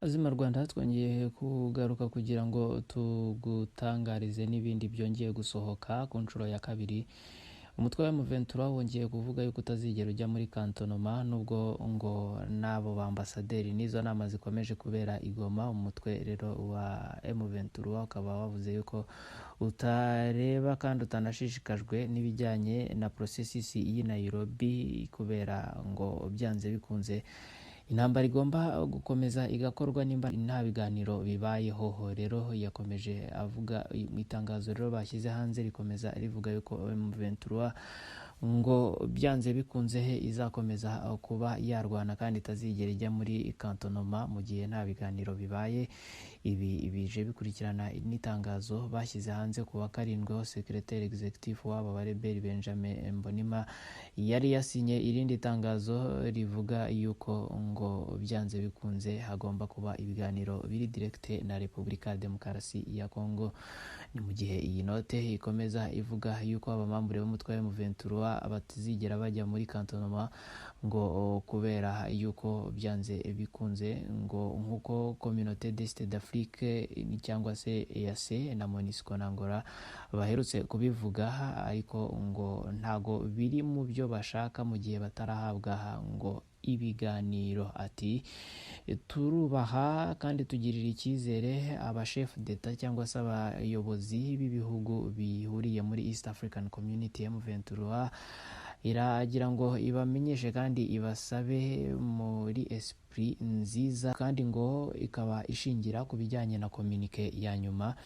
Azima Rwanda twongeye kugaruka kugira ngo tugutangarize n'ibindi byongeye gusohoka ku nshuro ya kabiri. Umutwe wa M23 wongeye kuvuga yuko utazigera ujya muri kantonoma nubwo ngo nabo bambasaderi n'izo nama zikomeje kubera i Goma. Umutwe rero wa M23 ukaba wavuze yuko utareba kandi utanashishikajwe n'ibijyanye na processes y'i Nairobi kubera ngo byanze bikunze intambara igomba gukomeza igakorwa nimba nta biganiro bibayeho. Rero yakomeje avuga mu itangazo rero bashyize hanze rikomeza rivuga yuko M23 ngo byanze bikunze izakomeza kuba yarwana kandi itazigera ijya muri kantonoma mu gihe nta biganiro bibaye. Ibi bije bikurikirana n'itangazo bashyize hanze ku wa karindwi aho secrétaire executif w'aba bareberi Benjamin Mbonima yari yasinye irindi tangazo rivuga yuko ngo byanze bikunze hagomba kuba ibiganiro biri direct na Repubulika Demokarasi ya Kongo. Ni mu gihe iyi note ikomeza ivuga yuko abamambure b'umutwe wa M23 batazigera bajya muri kantonoma ngo kubera yuko byanze bikunze ngo nkuko Communauté d'Est d'Afrique cyangwa se EAC na MONUSCO na Angola baherutse kubivuga, ariko ngo ntago biri mu byo bashaka mu gihe batarahabwa ngo ibiganiro. Ati turubaha kandi tugirira icyizere abashef d'etat cyangwa se abayobozi b'ibihugu bihuriye muri East African Community. M23 iragira ngo ibamenyeshe kandi ibasabe muri esprit nziza kandi ngo ikaba ishingira ku bijyanye na communique ya nyuma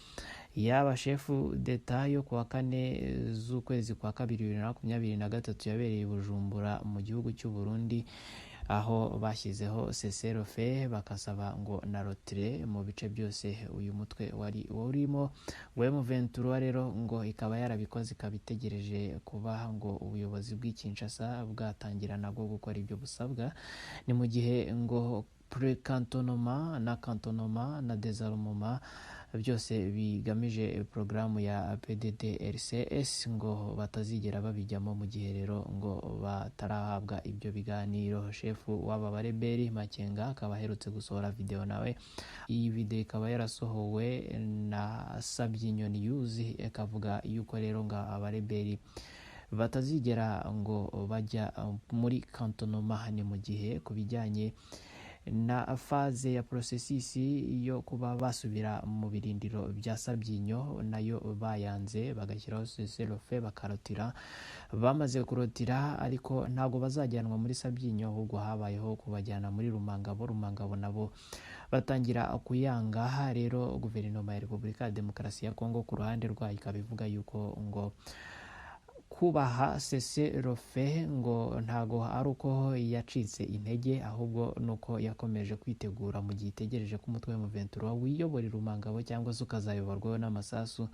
y'abashefu d'etat yo kuwa 4 z'ukwezi kwa 2023 yabereye Bujumbura mu gihugu cy'u Burundi, aho bashyizeho cessez-le-feu bakasaba ngo na retrait mu bice byose uyu mutwe wari urimo. M23 rero ngo ikaba yarabikoze, ikabitegereje kuba ngo ubuyobozi bw'Kinshasa bwatangira nabwo gukora ibyo busabwa. Ni mu gihe ngo pre-cantonoma na cantonoma na désarmement byose bigamije programu ya PDDRCS ngo batazigera babijyamo mu gihe rero ngo batarahabwa ibyo biganiro. Shefu w'aba bareberi Makenga akaba aherutse gusohora video nawe. Iyi video ikaba yarasohowe na Sabyinyo News, akavuga yuko rero ngo abareberi batazigera ngo bajya muri kantonoma. Ni mu gihe ku bijyanye na phase ya processus yo kuba basubira mu birindiro bya Sabyinyo nayo bayanze, bagashyiraho cessez-le-feu bakarotira. Bamaze kurotira ariko ntago bazajyanwa muri Sabyinyo, ahubwo habayeho kubajyana muri Rumangabo nabo batangira kuyanga. Rero guverinoma ya Repubulika ya Demokarasi ya Kongo ku ruhande rwayo ikabivuga yuko ngo kubaha cessez-le-feu ngo ntago ari uko yacitse intege, ahubwo nuko yakomeje kwitegura mu gihe itegereje ko umutwe wa M23 wiyobora Rumangabo cyangwa se ukazayoborwaho n'amasasu.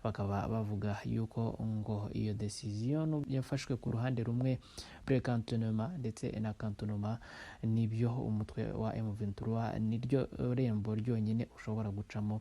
Bakaba bavuga yuko ngo iyo decision yafashwe ku ruhande rumwe pre-cantonnement ndetse na cantonnement, nibyo umutwe wa M23 niryo rembo ryonyine ushobora gucamo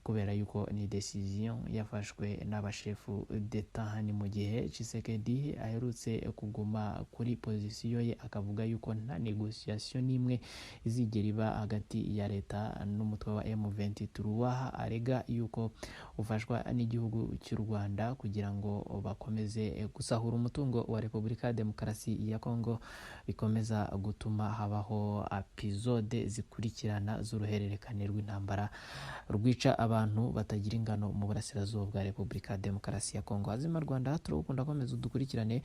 kubera yuko ni decision yafashwe n'abashefu d'etat. Ni mu gihe Tshisekedi aherutse kuguma kuri pozisiyo ye akavuga yuko nta negotiation n'imwe izigera iba hagati ya leta n'umutwe wa M23. Arega yuko ufashwa n'igihugu cy'u Rwanda kugira ngo bakomeze gusahura umutungo wa Repubulika ya Demokarasi ya Kongo, bikomeza gutuma habaho episode zikurikirana z'uruhererekane rw'intambara rwica abantu batagira ingano mu burasirazuba bwa Repubulika ya Demokarasi ya Kongo. Azima Rwanda turagukunda, komeza udukurikirane,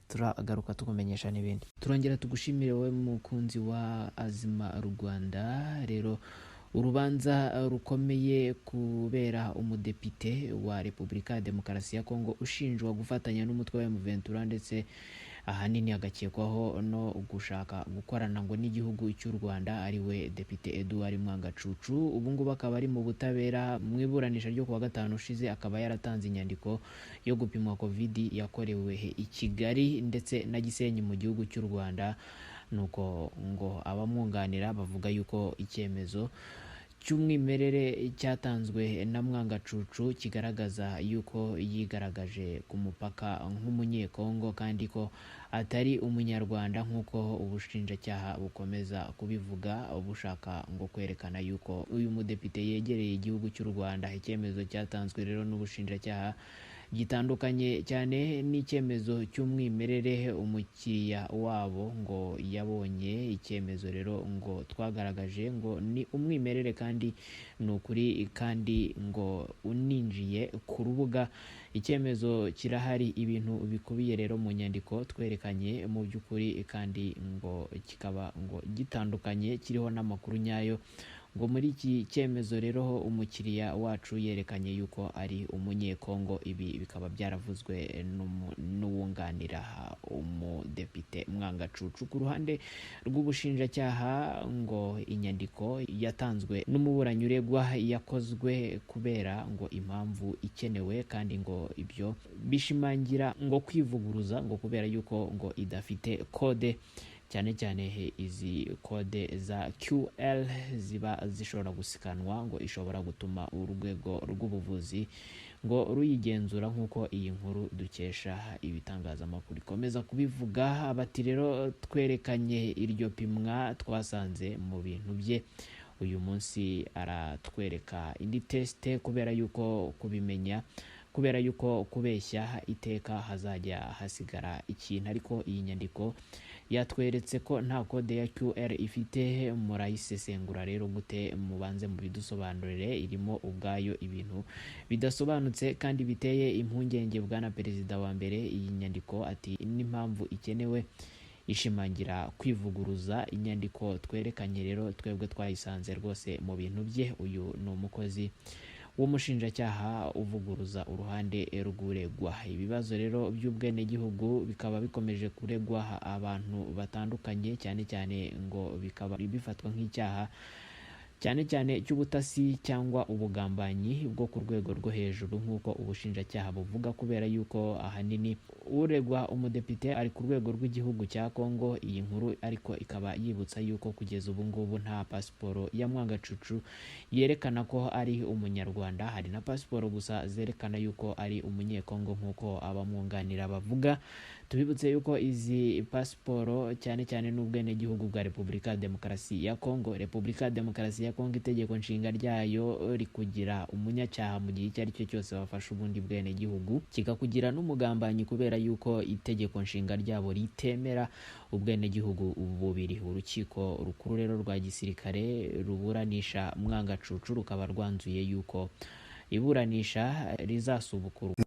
turagaruka tukumenyesha n'ibindi. Turongera tugushimire wowe mukunzi wa Azima Rwanda. Rero urubanza rukomeye kubera umudepite wa Repubulika ya Demokarasi ya Kongo ushinjwa gufatanya n'umutwe wa M23 ndetse ahanini agakekwaho no gushaka gukorana ngo n'igihugu cy'u Rwanda, ariwe Depite Edouard Mwangacucu. Ubu ngubu akaba ari mu butabera mu iburanisha ryo kuwa 5 ushize, akaba yaratanze inyandiko yo gupimwa COVID yakorewe i Kigali ndetse na Gisenyi mu gihugu cy'u Rwanda. Nuko ngo abamwunganira bavuga yuko icyemezo cy'umwimerere cyatanzwe na Mwangacucu kigaragaza yuko yigaragaje ku mupaka nk'umunyekongo kandi ko atari umunyarwanda nk'uko ubushinjacyaha bukomeza kubivuga bushaka ngo kwerekana yuko uyu mudepite yegereye igihugu cy'u Rwanda. Icyemezo cyatanzwe rero n'ubushinjacyaha gitandukanye cyane n'icyemezo cy'umwimerere umukiriya wabo ngo yabonye. Icyemezo rero ngo twagaragaje ngo ni umwimerere kandi ni ukuri kandi ngo uninjiye ku rubuga. Icyemezo kirahari, ibintu bikubiye rero mu nyandiko twerekanye mu by'ukuri kandi ngo kikaba ngo gitandukanye kiriho n'amakuru nyayo. Ngo muri iki cyemezo rero umukiriya wacu yerekanye yuko ari umunyekongo. Ibi bikaba byaravuzwe n'uwunganira umudepite Mwangacucu. Ku ruhande rw'ubushinjacyaha ngo inyandiko yatanzwe n'umuburanyi uregwa yakozwe kubera ngo impamvu ikenewe kandi ngo ibyo bishimangira ngo kwivuguruza ngo kubera yuko ngo idafite kode, cyane cyane izi kode za QL ziba zishobora gusikanwa ngo ishobora gutuma urwego rw'ubuvuzi ngo ruyigenzura nk'uko iyi nkuru dukesha ibitangazamakuru ikomeza kubivuga. Bati rero twerekanye iryo pimwa twasanze mu bintu bye, uyu munsi aratwereka indi teste kubera yuko kubeshya iteka hazajya hasigara ikintu. Ariko iyi nyandiko yatweretse ko nta kode ya QR ifite. Murayisesengura rero gute? Mubanze mu bidusobanurire. Irimo ubwayo ibintu bidasobanutse kandi biteye impungenge. Bwana Perezida wa mbere, iyi nyandiko ati n'impamvu ikenewe ishimangira kwivuguruza. Inyandiko twerekanye rero twebwe twayisanze rwose mu bintu bye. Uyu ni umukozi w'umushinjacyaha uvuguruza uruhande rw'uregwa. Ibibazo rero by'ubwenegihugu bikaba bikomeje kuregwa abantu batandukanye, cyane cyane ngo bikaba bifatwa nk'icyaha cyane cyane cy'ubutasi cyangwa ubugambanyi bwo ku rwego rwo hejuru nk'uko ubushinjacyaha buvuga, kubera yuko ahanini uregwa umudepite ari ku rwego rw'igihugu cya Kongo. Iyi nkuru ariko ikaba yibutsa yuko kugeza ubu ngubu nta pasiporo ya Mwangacucu yerekana ko ari umunyarwanda. Hari na pasiporo gusa zerekana yuko ari umunyekongo nk'uko abamwunganira bavuga. Tubibutse yuko izi pasiporo cyane cyane n'ubwenegihugu bwa Repubulika ya Demokarasi ya Kongo. Repubulika ya Demokarasi ya Kongo itegeko nshinga ryayo rikugira umunyacyaha mu gihe icyo ari cyo cyose wafashe ubundi bwenegihugu, kikakugira n'umugambanyi kubera yuko itegeko nshinga ryabo ritemera ubwenegihugu bubiri. Urukiko rukuru rero rwa gisirikare ruburanisha Mwangacucu rukaba rwanzuye yuko iburanisha rizasubukurwa.